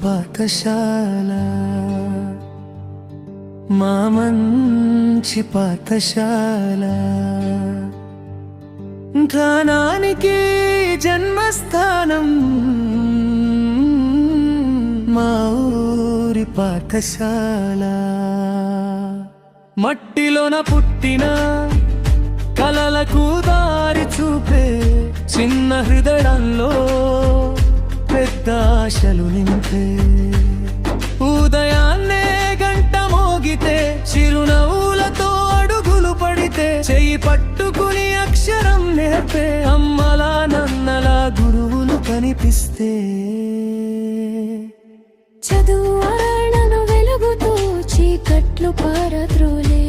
పాఠశాల మా మంచి పాఠశాల ధనానికి జన్మస్థానం మా ఊరి పాఠశాల మట్టిలోన పుట్టిన కలలకు దారి చూపే చిన్న హృదయంలో పెద్ద ఆశలు నింపే ఉదయాన్నే గంట మోగితే చిరునవ్వులతో అడుగులు పడితే చెయ్యి పట్టుకుని అక్షరం నేర్పే అమ్మలా నన్నలా గురువులు కనిపిస్తే చదువు ఆరణను వెలుగుతూ చీకట్లు పారద్రోలే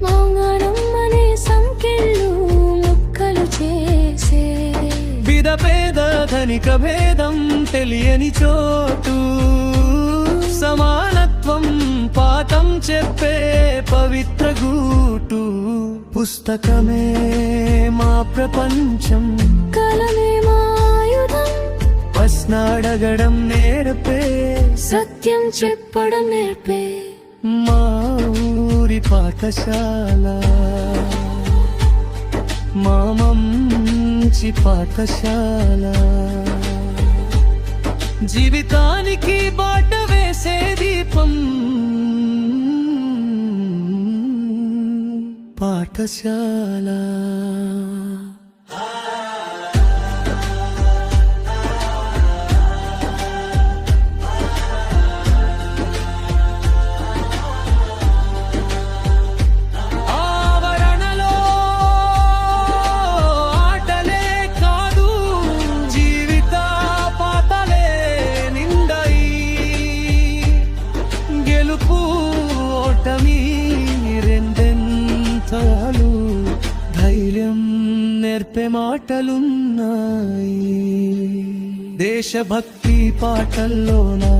మౌనం అనే సంకెళ్ళు ముక్కలు చేసే బిద పేద ధనిక భేదం తెలియని చోటు సమానత్వం పాఠం చెప్పే పవిత్ర గూటు పుస్తకమే మా ప్రపంచం కలమే మా ఆయుధం ప్రశ్నడగడం నేర్పే సత్యం చెప్పడం నేర్పే మా ఊరి పాఠశాల మా మంచి పాఠశాల జీవితానికి బాట వేసే దీపం పాఠశాల ధైర్యం నేర్పే మాటలున్నాయి దేశభక్తి పాటల్లోనా